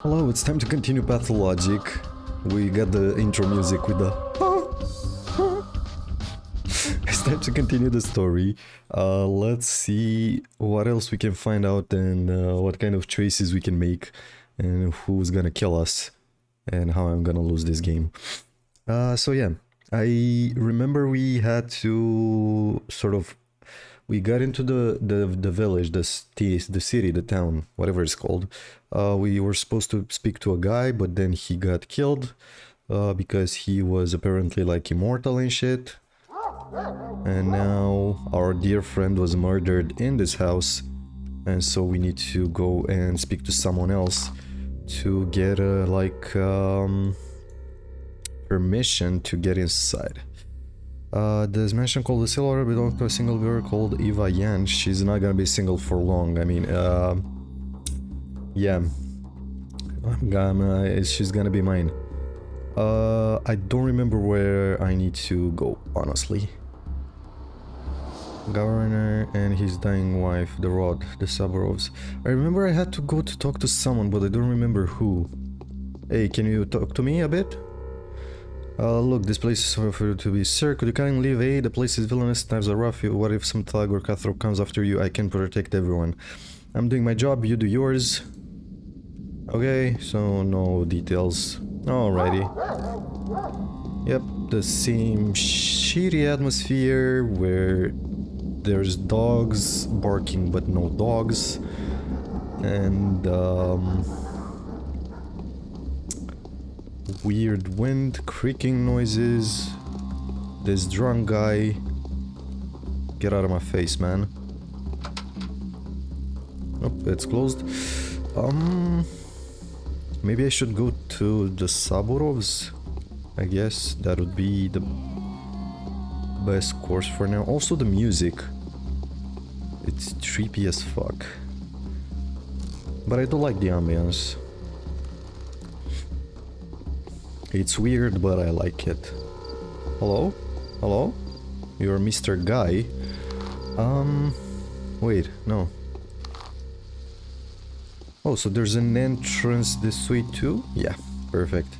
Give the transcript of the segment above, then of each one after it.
Hello, it's time to continue Pathologic. We got the intro music with the It's time to continue the story. Let's see what else we can find out and what kind of choices we can make and who's gonna kill us and how I'm gonna lose this game. So yeah, I remember we had to we got into the village, the city, the town, whatever it's called. We were supposed to speak to a guy, but then he got killed because he was apparently like immortal and shit. And now our dear friend was murdered in this house, and so we need to go and speak to someone else to get permission to get inside. This mansion called the Silver belongs to a single girl called Eva Yan. She's not gonna be single for long. I mean, yeah, she's gonna be mine. I don't remember where I need to go, honestly. Governor and his dying wife, the Rod, the suburbs. I remember I had to go to talk to someone, but I don't remember who. Hey, can you talk to me a bit? Look, this place is for to be. Sir, could you kindly leave? Hey, the place is villainous, times are rough. What if some thug or cutthroat comes after you? I can protect everyone. I'm doing my job, you do yours. Okay, so no details. Alrighty. Yep, the same shitty atmosphere where there's dogs barking but no dogs. And weird wind, creaking noises. This drunk guy. Get out of my face, man. Nope, it's closed. Maybe I should go to the suburbs. I guess that would be the best course for now. Also the music. It's trippy as fuck. But I do like the ambience. It's weird, but I like it. Hello? Hello? You're Mr. Guy. Wait, no. Oh, so there's an entrance this way too? Yeah, perfect.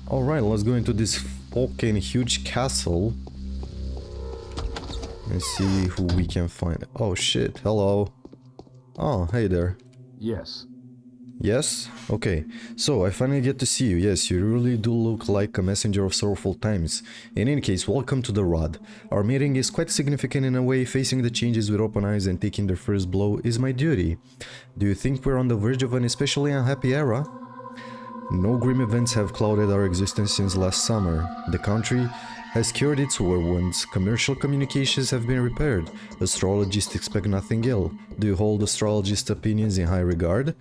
Alright, let's go into this fucking huge castle. And see who we can find. Oh shit, hello. Oh, hey there. Yes. Yes? Okay, so I finally get to see you. Yes, you really do look like a messenger of sorrowful times. In any case, welcome to the Rod. Our meeting is quite significant in a way. Facing the changes with open eyes and taking their first blow is my duty. Do you think we're on the verge of an especially unhappy era? No grim events have clouded our existence since last summer. The country has cured its war wounds. Commercial communications have been repaired. Astrologists expect nothing ill. Do you hold astrologist opinions in high regard?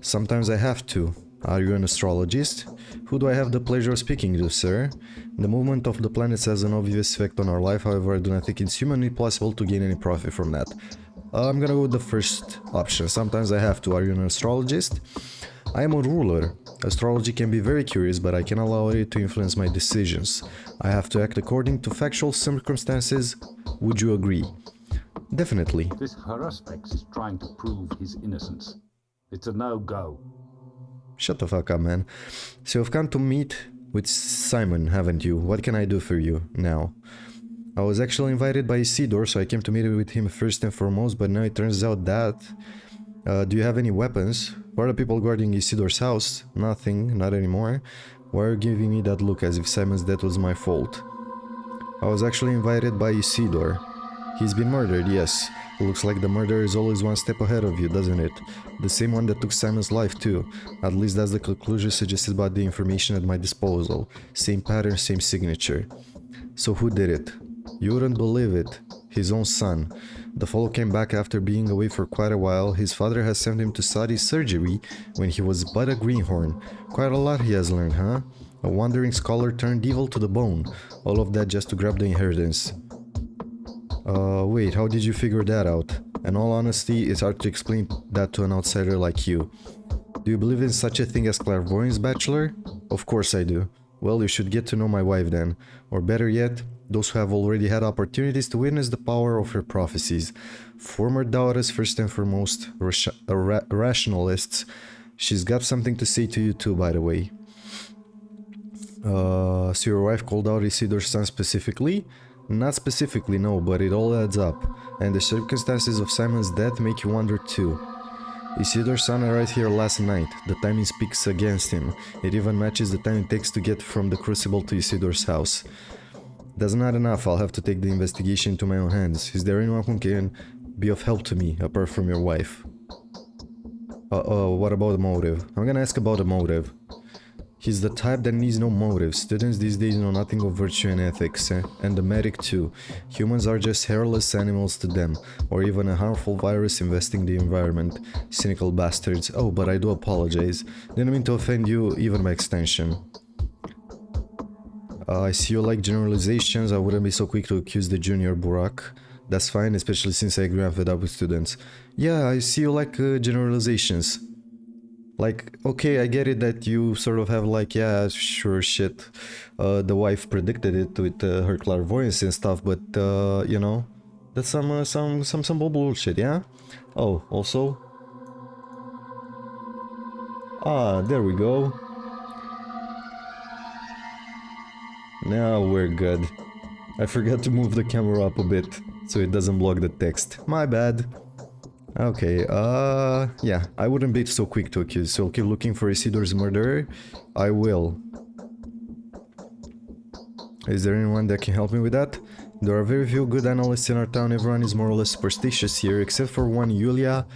Sometimes I have to. Are you an astrologist? Who do I have the pleasure of speaking to, sir? The movement of the planets has an obvious effect on our life, however I do not think it's humanly possible to gain any profit from that. I'm gonna go with the first option. Sometimes I have to. Are you an astrologist? I am a ruler. Astrology can be very curious, but I can allow it to influence my decisions. I have to act according to factual circumstances. Would you agree? Definitely. This Haruspex is trying to prove his innocence. It's a no-go. Shut the fuck up, man. So you've come to meet with Simon, haven't you? What can I do for you now? I was actually invited by Isidore, so I came to meet with him first and foremost, but now it turns out that... do you have any weapons? Where are the people guarding Isidore's house? Nothing, not anymore. Why are you giving me that look as if Simon's death was my fault? I was actually invited by Isidore. He's been murdered, yes. Looks like the murderer is always one step ahead of you, doesn't it? The same one that took Simon's life too. At least that's the conclusion suggested by the information at my disposal. Same pattern, same signature. So who did it? You wouldn't believe it. His own son. The fellow came back after being away for quite a while. His father has sent him to study surgery when he was but a greenhorn. Quite a lot he has learned, huh? A wandering scholar turned evil to the bone. All of that just to grab the inheritance. Wait, how did you figure that out? In all honesty, it's hard to explain that to an outsider like you. Do you believe in such a thing as clairvoyance, bachelor? Of course I do. Well, you should get to know my wife then. Or better yet, those who have already had opportunities to witness the power of her prophecies. Former doubters first and foremost, rationalists, She's got something to say to you too, by the way. So your wife called out Isidor's son specifically? Not specifically, no, but it all adds up. And the circumstances of Simon's death make you wonder too. Isidor's son arrived here last night. The timing speaks against him. It even matches the time it takes to get from the Crucible to Isidor's house. That's not enough, I'll have to take the investigation into my own hands. Is there anyone who can be of help to me, apart from your wife? What about the motive? I'm gonna ask about the motive. He's the type that needs no motive. Students these days know nothing of virtue and ethics, and the medic too. Humans are just hairless animals to them, or even a harmful virus infesting the environment. Cynical bastards. Oh, but I do apologize. Didn't mean to offend you, even by extension. I see you like generalizations. I wouldn't be so quick to accuse the junior Burak. That's fine, especially since I agree I'm fed up with students. Yeah, I see you like generalizations. Like, okay, I get it that you sort of have like, yeah, sure, shit. The wife predicted it with her clairvoyance and stuff, but you know, that's some bullshit, yeah. Oh, also, there we go. Now we're good. I forgot to move the camera up a bit so it doesn't block the text. My bad. Okay, yeah, I wouldn't be so quick to accuse, so I'll keep looking for Isidor's murderer. I will. Is there anyone that can help me with that? There are very few good analysts in our town. Everyone is more or less superstitious here, except for one Yulia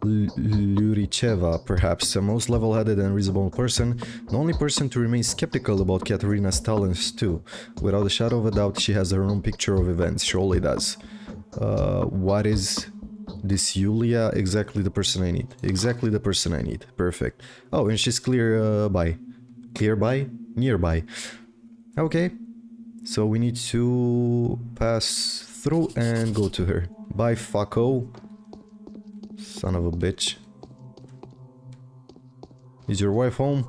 Luricheva, perhaps a most level-headed and reasonable person, the only person to remain skeptical about Katerina's talents too. Without a shadow of a doubt, she has her own picture of events, surely does. What is this Yulia? Exactly the person I need. Exactly the person I need. Perfect. Oh, and she's clear by. Clear by? Nearby. Okay. So we need to pass through and go to her. Bye, fucko. Son of a bitch. Is your wife home?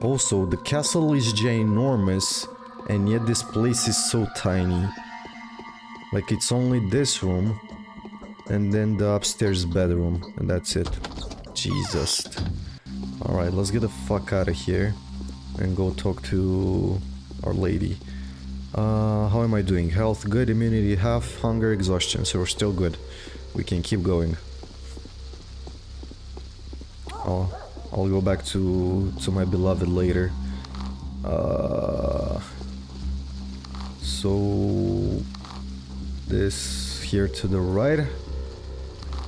Also, the castle is ginormous, and yet this place is so tiny. Like, it's only this room, and then the upstairs bedroom, and that's it. Jesus. Alright, let's get the fuck out of here and go talk to our lady. How am I doing? Health good, immunity half, hunger, exhaustion, so we're still good. We can keep going. I'll go back to my beloved later. So this here to the right,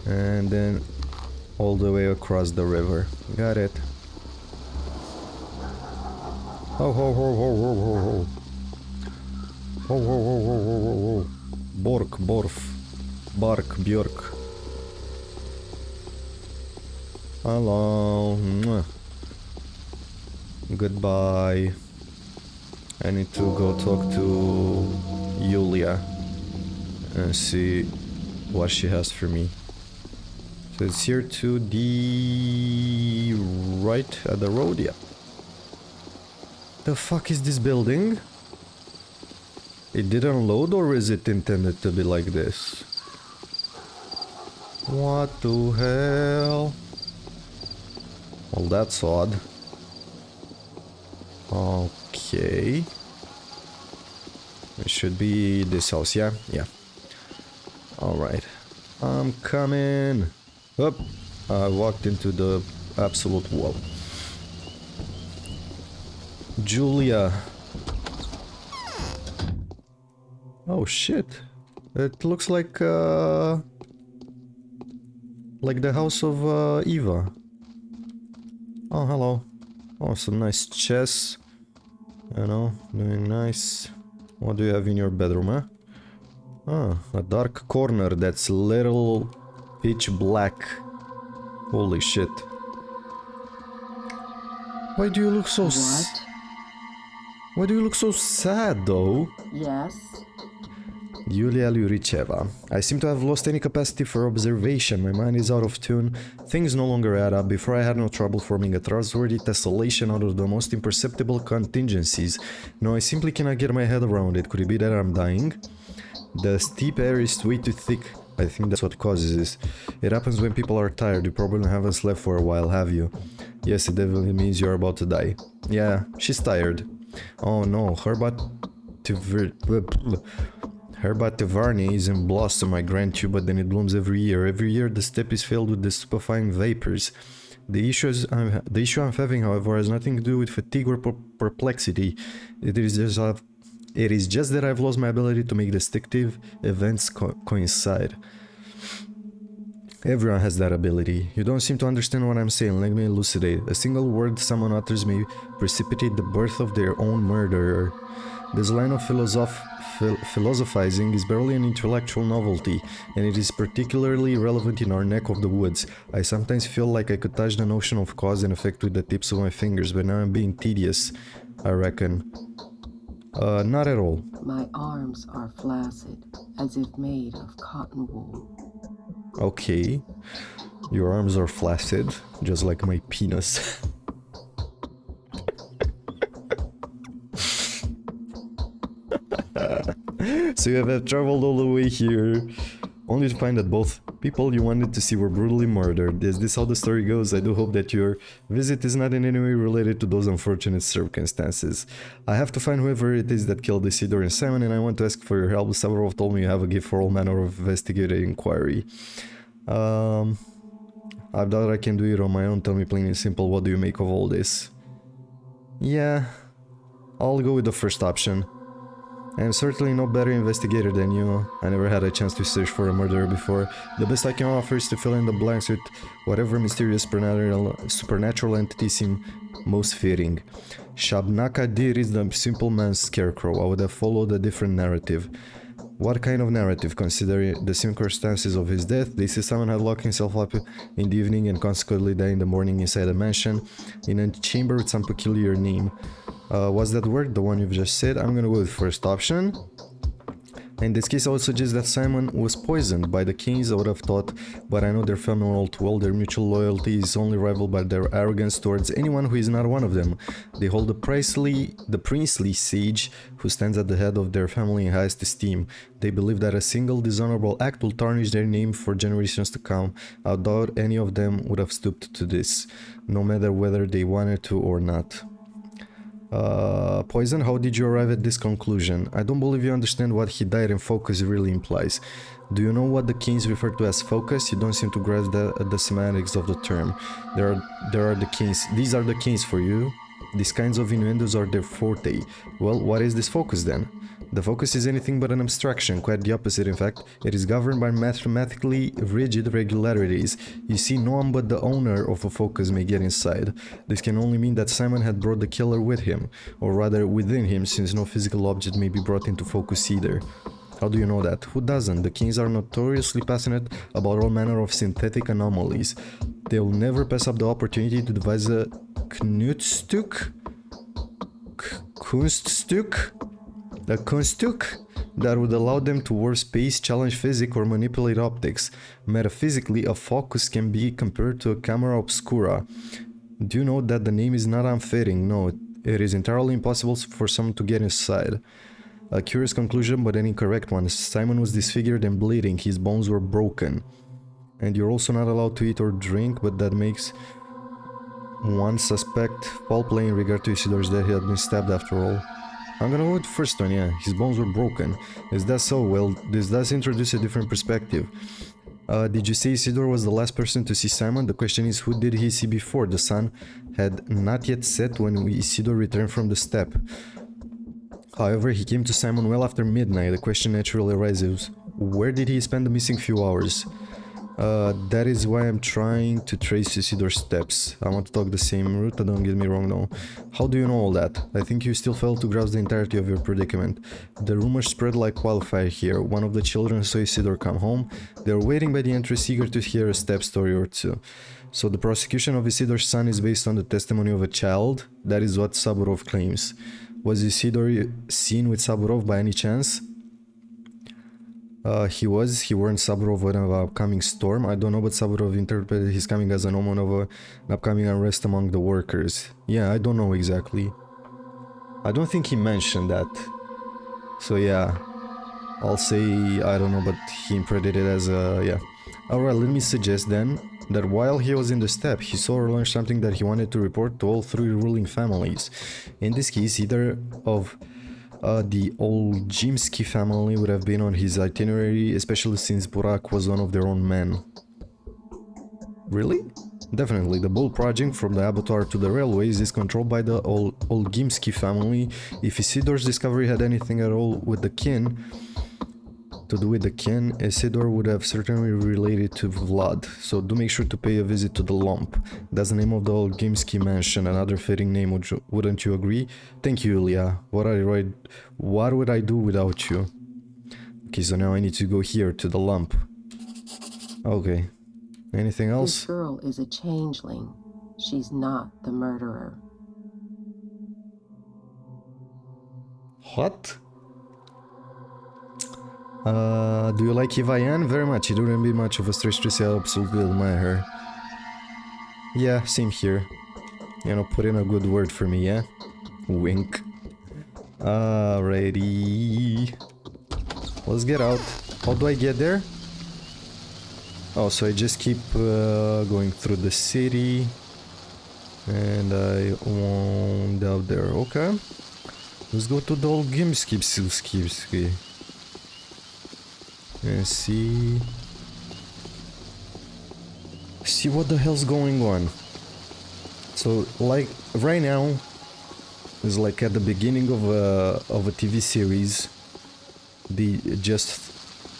and then all the way across the river. Got it. Ho ho ho ho ho ho ho. Ho ho ho ho ho ho ho. Bork, borf. Bark, Björk. Hello. Mwah. Goodbye. I need to go talk to Yulia and see what she has for me. So it's here to the right at the road, yeah. The fuck is this building? It didn't load, or is it intended to be like this? What the hell? Well, that's odd. Okay. It should be this house, yeah? Yeah. Alright. I'm coming. Up. I walked into the absolute wall. Julia. Oh shit. It looks like the house of Eva. Oh, hello. Oh, some nice chess. You know, doing nice. What do you have in your bedroom, huh? Ah, a dark corner that's little pitch black. Holy shit. Why do you look so Why do you look so sad, though? Yes? Yulia Luricheva. I seem to have lost any capacity for observation. My mind is out of tune. Things no longer add up. Before I had no trouble forming a trustworthy tessellation out of the most imperceptible contingencies. No, I simply cannot get my head around it. Could it be that I'm dying? The steep air is way too thick I think that's what causes this. It happens when people are tired. You probably haven't slept for a while, have you? Yes, it definitely means you're about to die. Yeah, she's tired. Oh no, Herbatevarni is in blossom, I grant you, but then it blooms every year. Every year the steppe is filled with the stupefying vapors. The issue I'm having, however, has nothing to do with fatigue or perplexity. It is just that I've lost my ability to make distinctive events coincide. Everyone has that ability. You don't seem to understand what I'm saying. Let me elucidate. A single word someone utters may precipitate the birth of their own murderer. This line of philosophizing is barely an intellectual novelty, and it is particularly relevant in our neck of the woods. I sometimes feel like I could touch the notion of cause and effect with the tips of my fingers, but now I'm being tedious, I reckon. Not at all. My arms are flaccid, as if made of cotton wool. Okay. Your arms are flaccid, just like my penis. So you have traveled all the way here, only to find that both people you wanted to see were brutally murdered. Is this how the story goes? I do hope that your visit is not in any way related to those unfortunate circumstances. I have to find whoever it is that killed Isidore and Simon, and I want to ask for your help. Savarov told me you have a gift for all manner of investigative inquiry. I doubt I can do it on my own. Tell me plain and simple, what do you make of all this? Yeah, I'll go with the first option. I am certainly no better investigator than you. I never had a chance to search for a murderer before. The best I can offer is to fill in the blanks with whatever mysterious supernatural entity seem most fitting. Shabnaka Dir is the simple man's scarecrow. I would have followed a different narrative. What kind of narrative? Considering the circumstances of his death, they say someone had locked himself up in the evening and consequently died in the morning inside a mansion in a chamber with some peculiar name. Was that word the one you've just said? I'm gonna go with first option. In this case, I would suggest that Simon was poisoned by the Kings, I would have thought, but I know their family all too well. Their mutual loyalty is only rivaled by their arrogance towards anyone who is not one of them. They hold the princely sage who stands at the head of their family in highest esteem. They believe that a single dishonorable act will tarnish their name for generations to come. I doubt any of them would have stooped to this, no matter whether they wanted to or not. Poison, how did you arrive at this conclusion? I don't believe you understand what he died in focus really implies. Do you know what the Kings refer to as focus? You don't seem to grasp the semantics of the term. There are the Kings. These are the Kings for you. These kinds of innuendos are their forte. Well, what is this focus then? The focus is anything but an abstraction, quite the opposite in fact. It is governed by mathematically rigid regularities. You see, no one but the owner of a focus may get inside. This can only mean that Simon had brought the killer with him, or rather within him, since no physical object may be brought into focus either. How do you know that? Who doesn't? The Kings are notoriously passionate about all manner of synthetic anomalies. They will never pass up the opportunity to devise a Kunststück that would allow them to warp space, challenge physics, or manipulate optics. Metaphysically, a focus can be compared to a camera obscura. Do you know that the name is not unfitting? No, it is entirely impossible for someone to get inside. A curious conclusion, but an incorrect one. Simon was disfigured and bleeding, his bones were broken. And you're also not allowed to eat or drink, but that makes one suspect foul play in regard to Isidore's death. He had been stabbed after all. I'm gonna go with the first one, yeah. His bones were broken. Is that so? Well, this does introduce a different perspective. Did you say Isidore was the last person to see Simon? The question is, who did he see before? The sun had not yet set when Isidore returned from the steppe. However, he came to Simon well after midnight. The question naturally arises, where did he spend the missing few hours? That is why I'm trying to trace Isidore's steps. I want to talk the same route, don't get me wrong though. How do you know all that? I think you still fail to grasp the entirety of your predicament. The rumors spread like wildfire here. One of the children saw Isidore come home. They were waiting by the entrance, eager to hear a step story or two. So the prosecution of Isidore's son is based on the testimony of a child? That is what Saburov claims. Was Isidore seen with Saburov by any chance? He warned Saburov of an upcoming storm. I don't know, but Saburov interpreted his coming as an omen of an upcoming unrest among the workers. Yeah, I don't know exactly. I don't think he mentioned that. So yeah, I'll say, I don't know, but he interpreted it as a, yeah. Alright, let me suggest then that while he was in the step, he saw or learned something that he wanted to report to all three ruling families. In this case, either of the old Jimsky family would have been on his itinerary, especially since Burak was one of their own men. Really? Definitely, the bull project from the abattoir to the railways is controlled by the old Gimsky family. If Isidor's discovery had anything at all with the kin, to do with the kin, Isidor would have certainly related to Vlad, so do make sure to pay a visit to the Lump. That's the name of the old Gimsky mansion, another fitting name, wouldn't you agree? Thank you, Ilya. What would I do without you? Okay, so now I need to go here, to the Lump. Okay. Anything else? This girl is a changeling. She's not the murderer. What? Do you like Ivayan? Very much. It wouldn't be much of a stretch to say I absolutely admire her. Yeah, same here. You know, put in a good word for me, yeah? Wink. Alrighty. Let's get out. How do I get there? Oh, so I just keep going through the city. And I wound out there. Okay. Let's go to the old Gimsky. And see what the hell's going on. So, like, right now is like at the beginning of a TV series. They just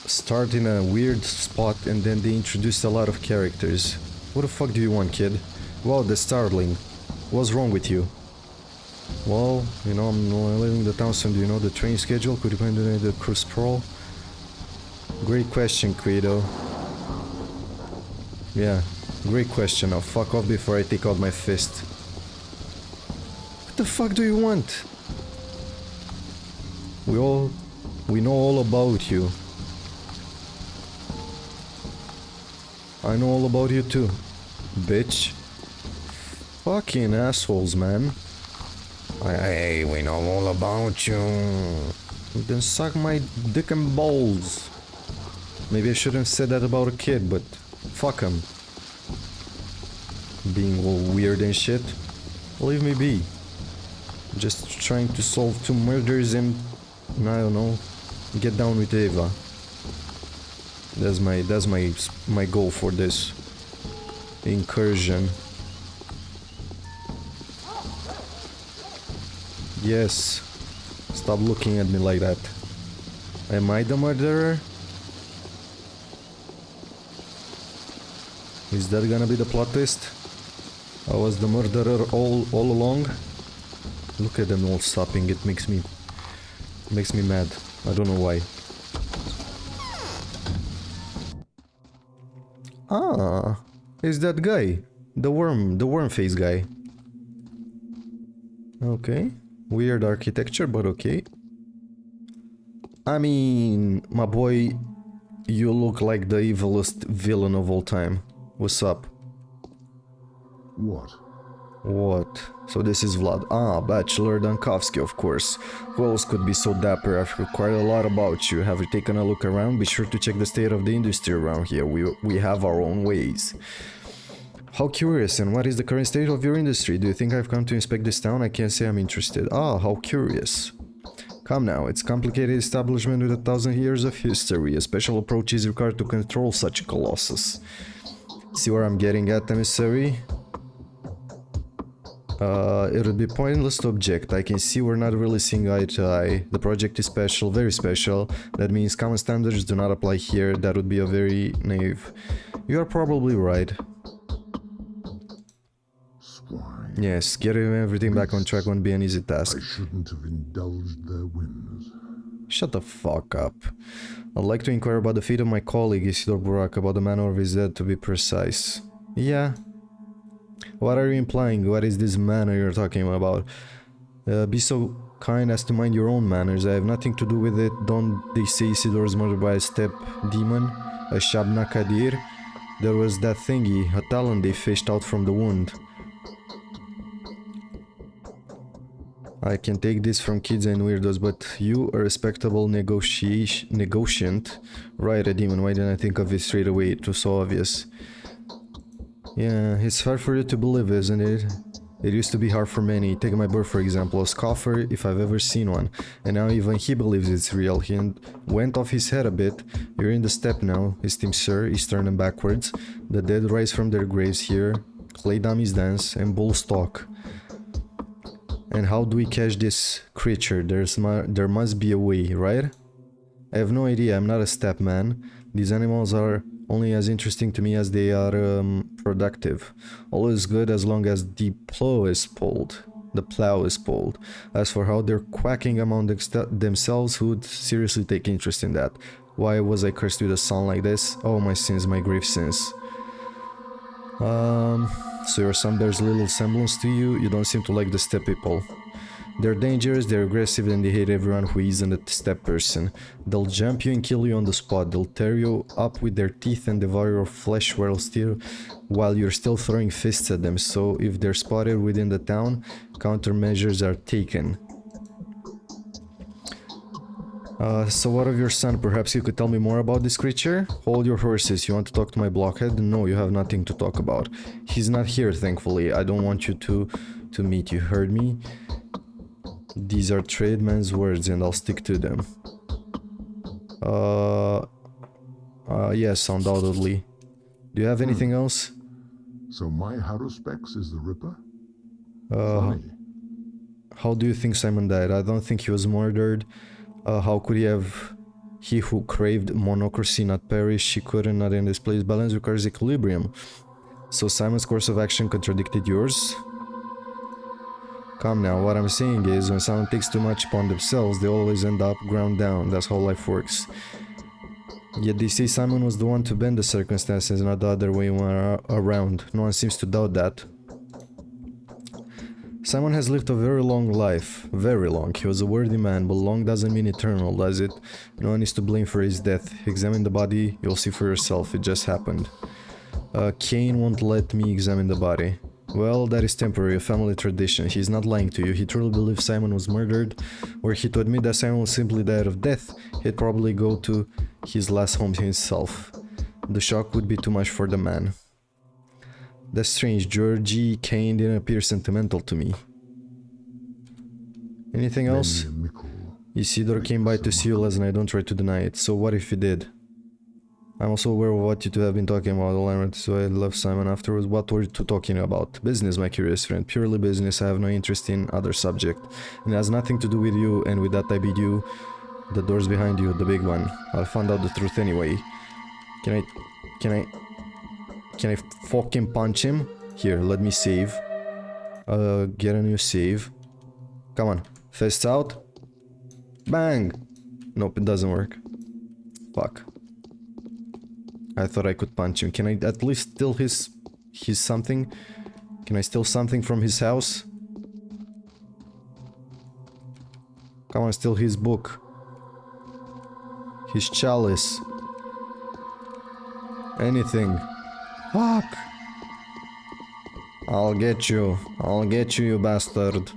start in a weird spot and then they introduce a lot of characters. What the fuck do you want, kid? Wow, that's startling. What's wrong with you? Well, you know, I'm leaving the town soon. Do you know the train schedule? Could you plan to the cruise sprawl? Great question, Credo. Yeah, great question. Now fuck off before I take out my fist. What the fuck do you want? We know all about you. I know all about you too, bitch. Fucking assholes, man. Hey, we know all about you. Then suck my dick and balls. Maybe I shouldn't have said that about a kid, but fuck him. Being all weird and shit. Leave me be. Just trying to solve 2 murders and, I don't know, get down with Eva. That's my goal for this incursion. Yes. Stop looking at me like that. Am I the murderer? Is that gonna be the plot twist? I was the murderer all along? Look at them all stopping, it makes me mad. I don't know why. Ah, is that guy. The worm face guy. Okay. Weird architecture, but okay. I mean, my boy, you look like the evilest villain of all time. What's up? What? What? So this is Vlad. Ah, Bachelor Dankovsky, of course. Who else could be so dapper? I've heard quite a lot about you. Have you taken a look around? Be sure to check the state of the industry around here. We have our own ways. How curious, and what is the current state of your industry? Do you think I've come to inspect this town? I can't say I'm interested. Ah, how curious. Come now, it's a complicated establishment with 1,000 years of history. A special approach is required to control such a colossus. See where I'm getting at, emissary? It would be pointless to object. I can see we're not really seeing eye to eye. The project is special, very special. That means common standards do not apply here. That would be a very naive. You are probably right. Swine. Yes, getting everything back on track won't be an easy task. I shouldn't have indulged their whims. Shut the fuck up. I'd like to inquire about the fate of my colleague Isidor Burak, about the manner of his death to be precise. Yeah. What are you implying? What is this manner you're talking about? Be so kind as to mind your own manners. I have nothing to do with it. Don't they say Isidor is murdered by a step demon? A Shabna Kadir? There was that thingy, a talon they fished out from the wound. I can take this from kids and weirdos, but you, a respectable negotiant. Right, a demon. Why didn't I think of it straight away? It was so obvious. Yeah, it's hard for you to believe, isn't it? It used to be hard for many. Take my birth, for example, a scoffer if I've ever seen one. And now even he believes it's real. He went off his head a bit. You're in the step now, esteemed sir. He's turning backwards. The dead rise from their graves here. Clay dummies dance and bulls talk. And how do we catch this creature? There must be a way, right? I have no idea, I'm not a step man. These animals are only as interesting to me as they are productive. All is good as long as the plow is pulled. As for how they're quacking among themselves, who'd seriously take interest in that? Why was I cursed with a son like this? Oh, my sins, my grave sins. So your son bears little semblance to you. You don't seem to like the step people. They're dangerous, they're aggressive, and they hate everyone who isn't a step person. They'll jump you and kill you on the spot. They'll tear you up with their teeth and devour your flesh while you're still throwing fists at them. So if they're spotted within the town, countermeasures are taken. So what of your son? Perhaps you could tell me more about this creature? Hold your horses. You want to talk to my blockhead? No, you have nothing to talk about. He's not here, thankfully. I don't want you to meet. You heard me? These are tradesman's words and I'll stick to them. Yes, undoubtedly. Do you have anything else? So my Haruspex is the Ripper? Funny. How do you think Simon died? I don't think he was murdered. How could he have... He who craved monocracy not perish, he couldn't, not in this place. Balance requires equilibrium. So Simon's course of action contradicted yours? Come now, what I'm saying is, when someone takes too much upon themselves, they always end up ground down. That's how life works. Yet they say Simon was the one to bend the circumstances, not the other way around. No one seems to doubt that. Simon has lived a very long life. Very long. He was a worthy man, but long doesn't mean eternal, does it? No one is to blame for his death. Examine the body, you'll see for yourself. It just happened. Cain won't let me examine the body. Well, that is temporary, a family tradition. He's not lying to you. He truly believes Simon was murdered. Were he to admit that Simon simply died of death, he'd probably go to his last home himself. The shock would be too much for the man. That's strange. Georgie Cain didn't appear sentimental to me. Anything else? Isidore came by to see you last night. Don't try to deny it. So what if he did? I'm also aware of what you two have been talking about, so I left Simon afterwards. What were you two talking about? Business, my curious friend. Purely business. I have no interest in other subject. And it has nothing to do with you, and with that I bid you. The door's behind you, the big one. I'll find out the truth anyway. Can I fucking punch him? Here, let me save. Get a new save. Come on. Fists out. Bang! Nope, it doesn't work. Fuck. I thought I could punch him. Can I at least steal his something? Can I steal something from his house? Come on, steal his book. His chalice. Anything. Fuck! I'll get you, you bastard.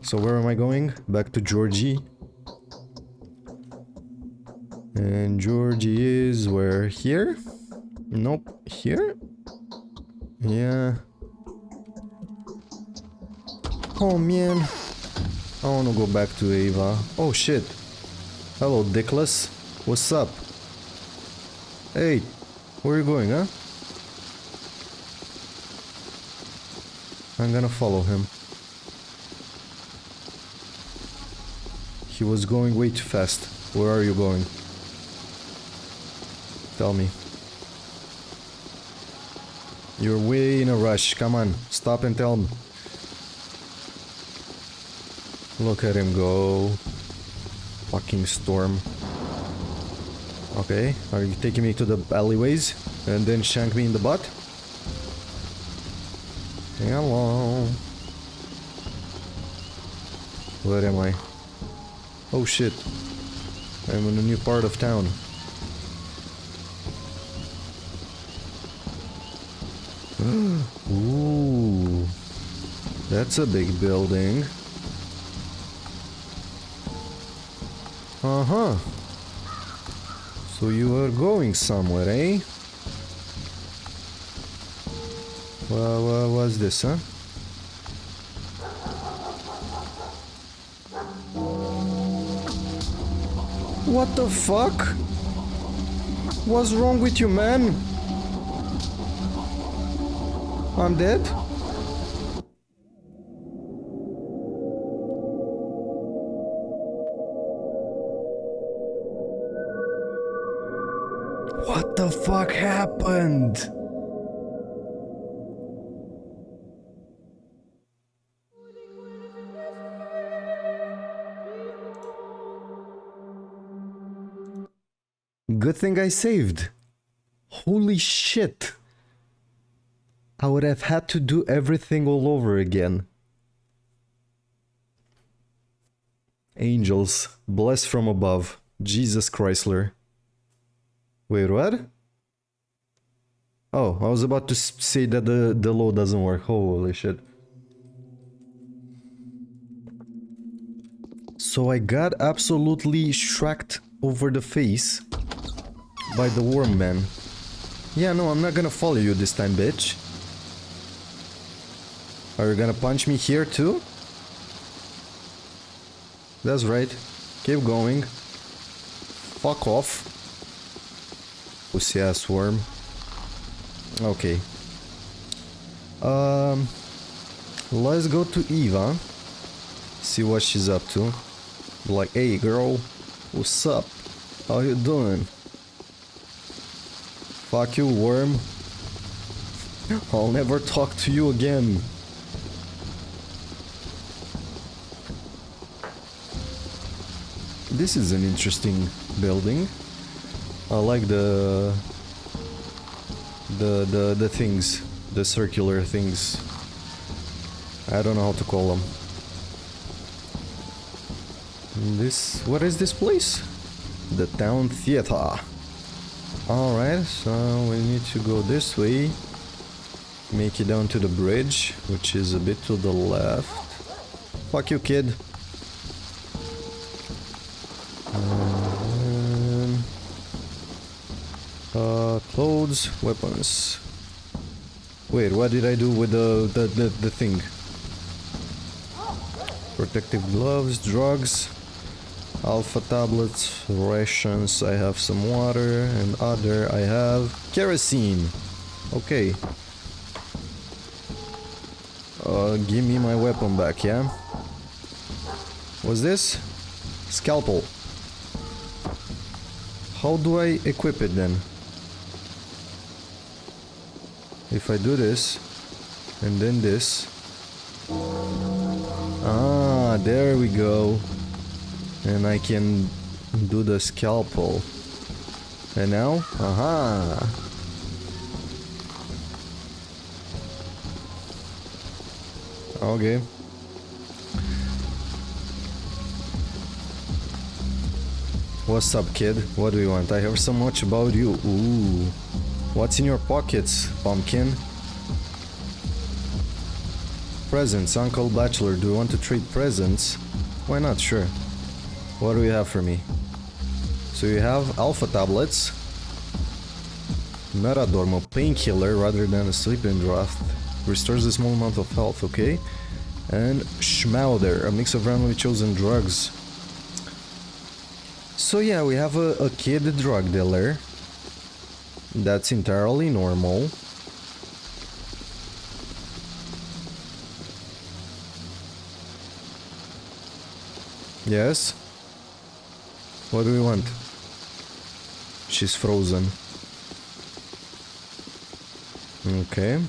So where am I going? Back to Georgie. And Georgie is where? Here? Nope. Here? Yeah. Oh man. I wanna go back to Ava. Oh shit. Hello, Dickless. What's up? Hey, where are you going, huh? I'm gonna follow him. He was going way too fast. Where are you going? Tell me. You're way in a rush. Come on, stop and tell me. Look at him go. Fucking storm. Okay, are you taking me to the alleyways and then shank me in the butt? Hello. Where am I? Oh shit. I'm in a new part of town. Ooh. That's a big building. Uh-huh. So you are going somewhere, eh? Well, what's this, huh? What the fuck? What's wrong with you, man? I'm dead? What the fuck happened? Good thing I saved. Holy shit. I would have had to do everything all over again. Angels, blessed from above. Jesus Chrysler. Wait, what? Oh, I was about to say that the load doesn't work. Holy shit. So I got absolutely shracked over the face by the worm man. Yeah, no, I'm not gonna follow you this time, bitch. Are you gonna punch me here too? That's right. Keep going. Fuck off. Pussy ass worm. Okay. Let's go to Eva. See what she's up to. Like, hey girl, what's up? How you doing? Fuck you, worm. I'll never talk to you again. This is an interesting building. I like the things, the circular things. I don't know how to call them. This, what is this place? The town theater. Alright, so we need to go this way. Make it down to the bridge, which is a bit to the left. Fuck you, kid. Clothes, weapons. Wait, what did I do with the thing? Protective gloves, drugs, alpha tablets, rations. I have some water, and other I have kerosene. Okay. Give me my weapon back, yeah? What's this? Scalpel. How do I equip it then? If I do this, and then this. Ah, there we go. And I can do the scalpel. And now? Aha! Okay. What's up, kid? What do you want? I heard so much about you. Ooh. What's in your pockets, pumpkin? Presents, Uncle Bachelor. Do you want to trade presents? Why not? Sure. What do you have for me? So you have alpha tablets, Meradorm, a painkiller rather than a sleeping draft. Restores a small amount of health, okay? And Schmauder, a mix of randomly chosen drugs. So yeah, we have a kid drug dealer. That's entirely normal. Yes? What do we want? She's frozen. Okay.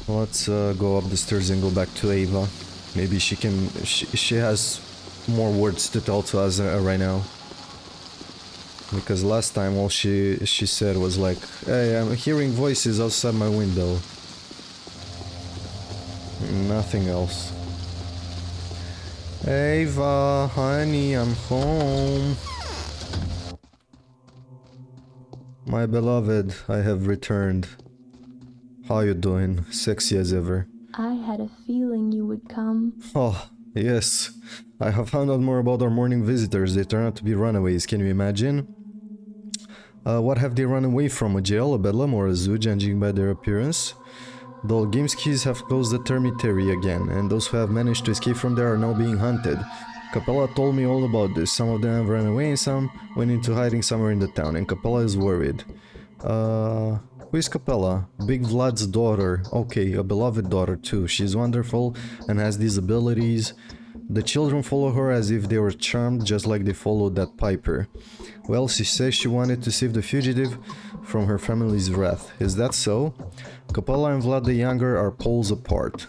Let's go up the stairs and go back to Ava. Maybe she can... She has more words to tell to us right now. Because last time all she said was like, hey, I'm hearing voices outside my window. Nothing else. Ava, honey, I'm home. My beloved, I have returned. How you doing? Sexy as ever. I had a feeling you would come. Oh, yes. I have found out more about our morning visitors. They turn out to be runaways, can you imagine? What have they run away from? A jail, a bedlam, or a zoo, judging by their appearance? The Olgimskis have closed the termitary again, and those who have managed to escape from there are now being hunted. Capella told me all about this. Some of them have run away and some went into hiding somewhere in the town, and Capella is worried. Who is Capella? Big Vlad's daughter. Okay, a beloved daughter too. She's wonderful and has these abilities. The children follow her as if they were charmed, just like they followed that Piper. Well, she says she wanted to save the fugitive from her family's wrath. Is that so? Capella and Vlad the Younger are poles apart.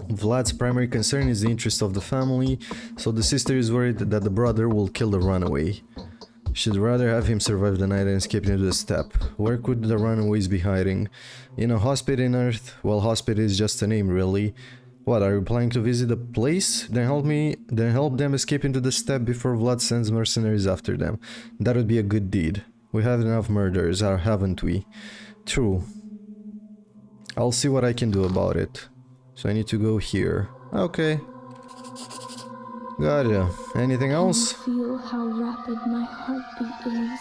Vlad's primary concern is the interest of the family, so the sister is worried that the brother will kill the runaway. She'd rather have him survive the night and escape into the steppe. Where could the runaways be hiding? In a hospital in Earth? Well, hospital is just a name, really. What, are you planning to visit the place? Then help them escape into the steppe before Vlad sends mercenaries after them. That would be a good deed. We have enough murders, haven't we? True. I'll see what I can do about it. So I need to go here. Okay. Gotcha. Anything else? Can you feel how rapid my heartbeat is?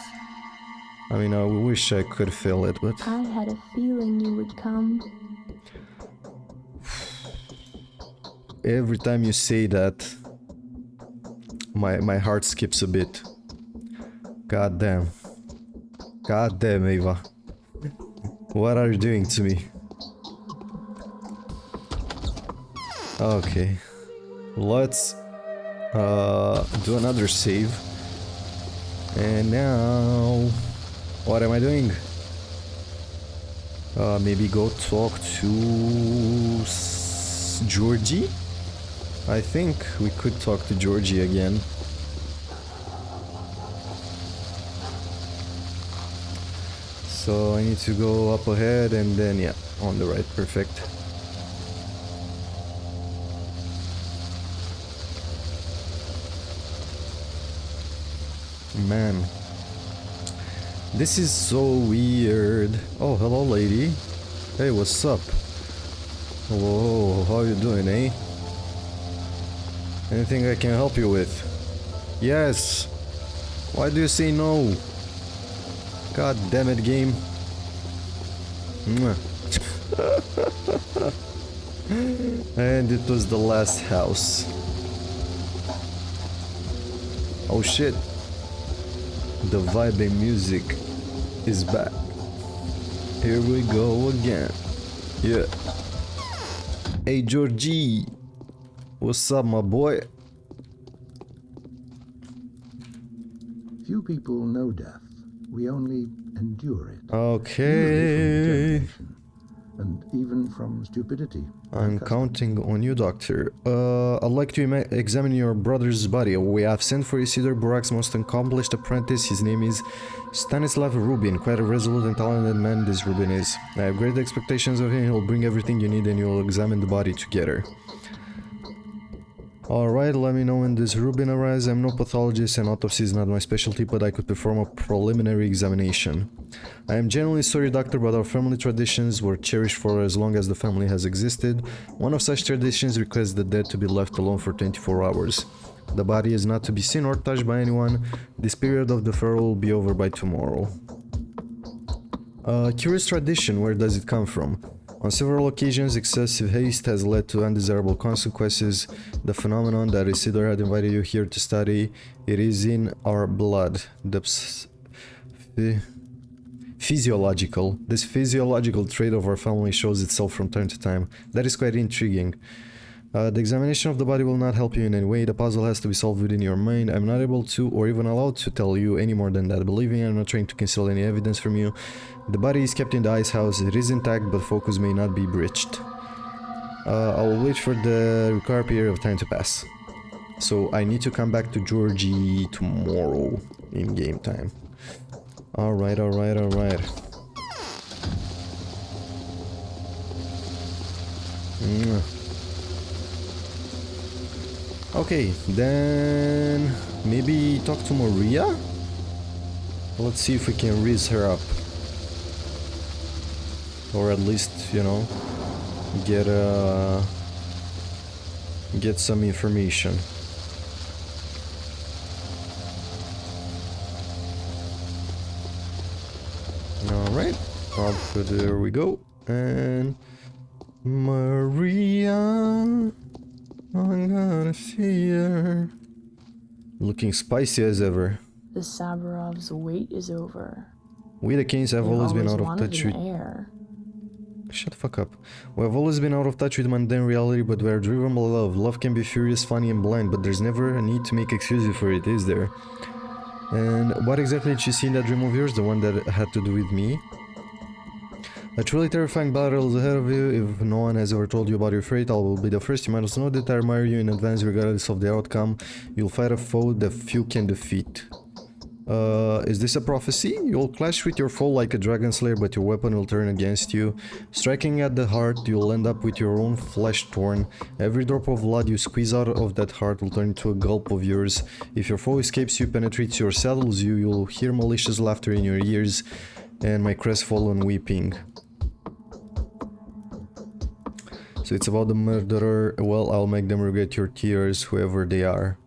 I mean, I wish I could feel it, but... I had a feeling you would come. Every time you say that, my heart skips a bit. God damn. God damn, Ava. What are you doing to me? Okay. Let's do another save. And now... What am I doing? Maybe go talk to... Georgie? I think we could talk to Georgie again. So I need to go up ahead and then, yeah, on the right, perfect. Man, this is so weird. Oh, hello, lady. Hey, what's up? Whoa, how you doing, eh? Anything I can help you with? Yes. Why do you say no? God damn it, game. And it was the last house. Oh shit. The vibing music is back. Here we go again. Yeah. Hey Georgie. What's up, my boy? Few people know death. We only endure it. Okay. Usually from temptation, and even from stupidity. I'm counting on you, doctor. I'd like to examine your brother's body. We have sent for Isidor Burak's most accomplished apprentice. His name is Stanislav Rubin. Quite a resolute and talented man this Rubin is. I have great expectations of him. He'll bring everything you need and you'll examine the body together. Alright, let me know when this Rubin arrives. I'm no pathologist and autopsy is not my specialty, but I could perform a preliminary examination. I am genuinely sorry, doctor, but our family traditions were cherished for as long as the family has existed. One of such traditions requests the dead to be left alone for 24 hours. The body is not to be seen or touched by anyone. This period of deferral will be over by tomorrow. Curious tradition, where does it come from? On several occasions, excessive haste has led to undesirable consequences. The phenomenon that Isidore had invited you here to study, it is in our blood. This physiological trait of our family shows itself from time to time. That is quite intriguing. The examination of the body will not help you in any way. The puzzle has to be solved within your mind. I'm not able to, or even allowed to tell you any more than that. Believe me, I'm not trying to conceal any evidence from you. The body is kept in the ice house. It is intact, but focus may not be breached. I will wait for the required period of time to pass. So I need to come back to Georgie tomorrow in game time. Alright. Okay, then maybe talk to Maria? Let's see if we can raise her up. Or at least, you know, get some information. Alright, there we go. And Maria, I'm gonna fear. Looking spicy as ever. The Saburov's wait is over. We the Kings have They've always been out of wanted touch an with... heir. Shut the fuck up. We have always been out of touch with mundane reality, but we are driven by love. Love can be furious, funny and blind, but there's never a need to make excuses for it, is there? And what exactly did you see in that dream of yours? The one that had to do with me? A truly terrifying battle is ahead of you. If no one has ever told you about your fate, I will be the first. You might also know that I admire you in advance regardless of the outcome. You'll fight a foe that few can defeat. Is this a prophecy? You'll clash with your foe like a dragon slayer, but your weapon will turn against you. Striking at the heart, you'll end up with your own flesh torn. Every drop of blood you squeeze out of that heart will turn into a gulp of yours. If your foe escapes you, penetrates you, or saddles you, you'll hear malicious laughter in your ears and my crestfallen weeping. So it's about the murderer. Well, I'll make them regret your tears, whoever they are.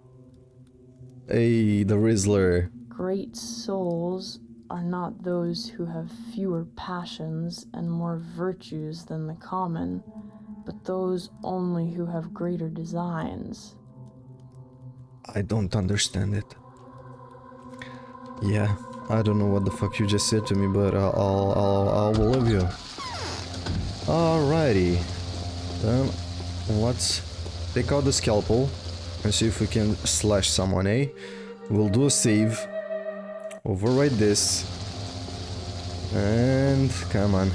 Hey, the Rizzler. Great souls are not those who have fewer passions and more virtues than the common, but those only who have greater designs. I don't understand it. Yeah, I don't know what the fuck you just said to me, but I'll believe you. Alrighty. Then let's take out the scalpel and see if we can slash someone, eh? We'll do a save. Overwrite this. And come on.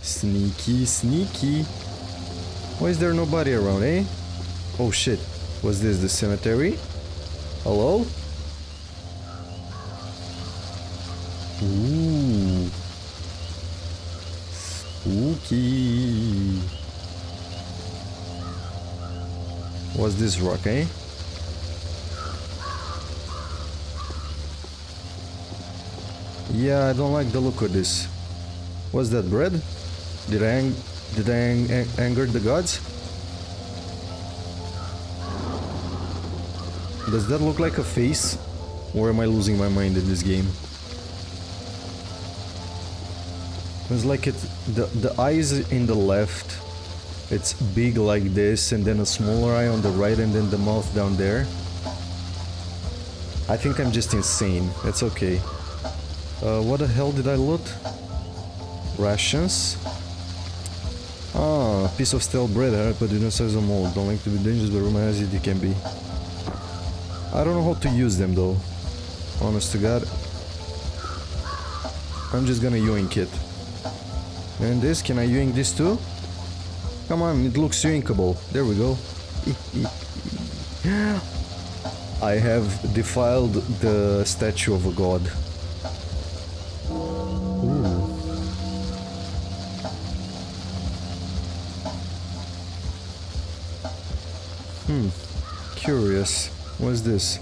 Sneaky, sneaky. Why is there nobody around, eh? Oh shit. Was this the cemetery? Hello? Ooh. Spooky. What's this rock, eh? Yeah, I don't like the look of this. What's that, bread? Did I anger the gods? Does that look like a face? Or am I losing my mind in this game? It's like the eyes in the left, it's big like this, and then a smaller eye on the right, and then the mouth down there. I think I'm just insane. It's okay. What the hell did I loot? Rations. Ah, piece of stale bread, but do not size of mold. Don't like to be dangerous, but rumor has it can be. I don't know how to use them though. Honest to God. I'm just gonna yoink it. And this, can I yoink this too? Come on, it looks yoinkable. There we go. I have defiled the statue of a god. Ooh. Curious. What's this?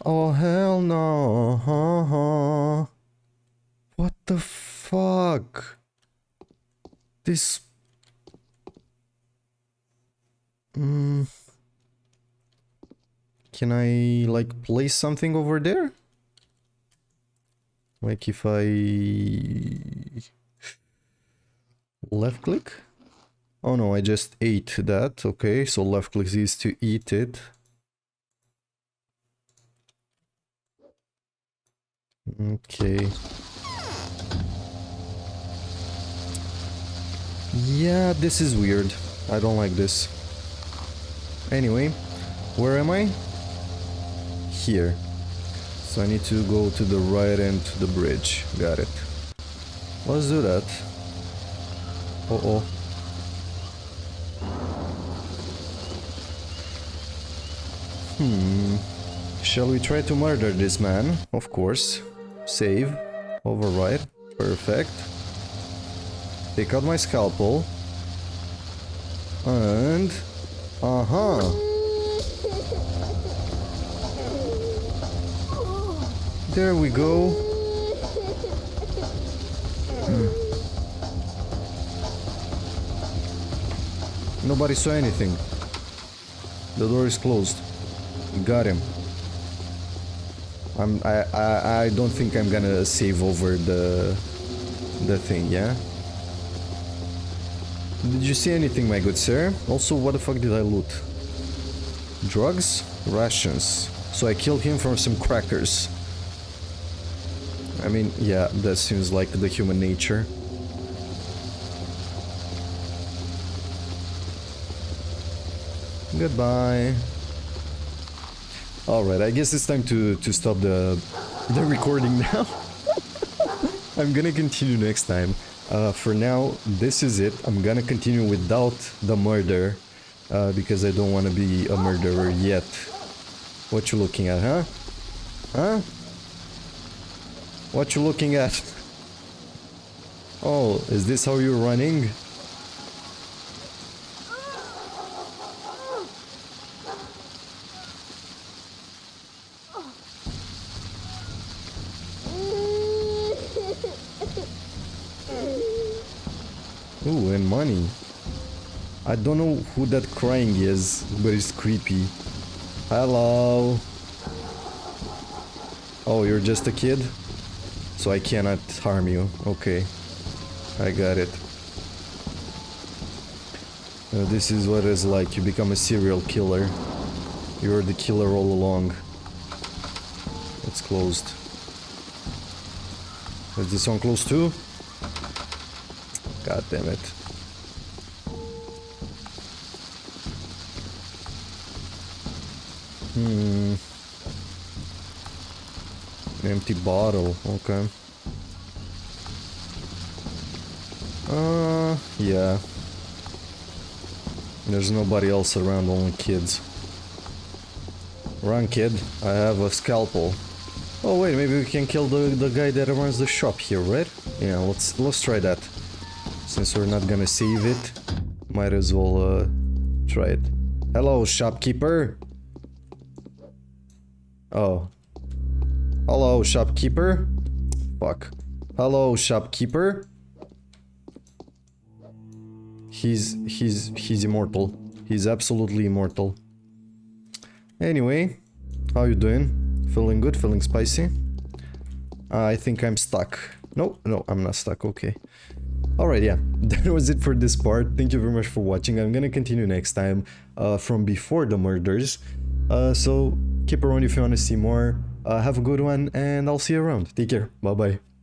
Oh hell no. What the fuck? This... Can I like place something over there? Like if I... left click? Oh no, I just ate that. Okay, so left click is to eat it. Okay. Yeah, this is weird. I don't like this. Anyway, where am I? Here. So I need to go to the right and to the bridge. Got it. Let's do that. Uh-oh. Shall we try to murder this man? Of course. Save. Override. Perfect. Take out my scalpel. And... There we go. Nobody saw anything. The door is closed. Got him. I don't think I'm gonna save over the thing, yeah? Did you see anything, my good sir? Also, what the fuck did I loot? Drugs? Rations. So I killed him for some crackers. I mean, yeah, that seems like the human nature. Goodbye. Alright, I guess it's time to stop the recording now. I'm gonna continue next time. For now, this is it. I'm gonna continue without the murder. Because I don't want to be a murderer yet. What you looking at, huh? Huh? What you looking at? Oh, is this how you're running? Ooh, and money. I don't know who that crying is, but it's creepy. Hello. Oh, you're just a kid? So I cannot harm you. Okay. I got it. This is what it's like. You become a serial killer. You're the killer all along. It's closed. Is this one closed too? God damn it. Empty bottle, okay. Yeah. There's nobody else around, only kids. Run, kid. I have a scalpel. Oh wait, maybe we can kill the guy that runs the shop here, right? Yeah, let's try that. Since we're not gonna save it, might as well try it. Hello, shopkeeper. Oh. Hello, shopkeeper. Fuck. Hello, shopkeeper. He's immortal. He's absolutely immortal. Anyway, how you doing? Feeling good? Feeling spicy? I think I'm stuck. No, I'm not stuck. Okay. Alright, yeah, that was it for this part. Thank you very much for watching. I'm gonna continue next time from before the murders. So keep around if you want to see more. Have a good one, and I'll see you around. Take care. Bye bye.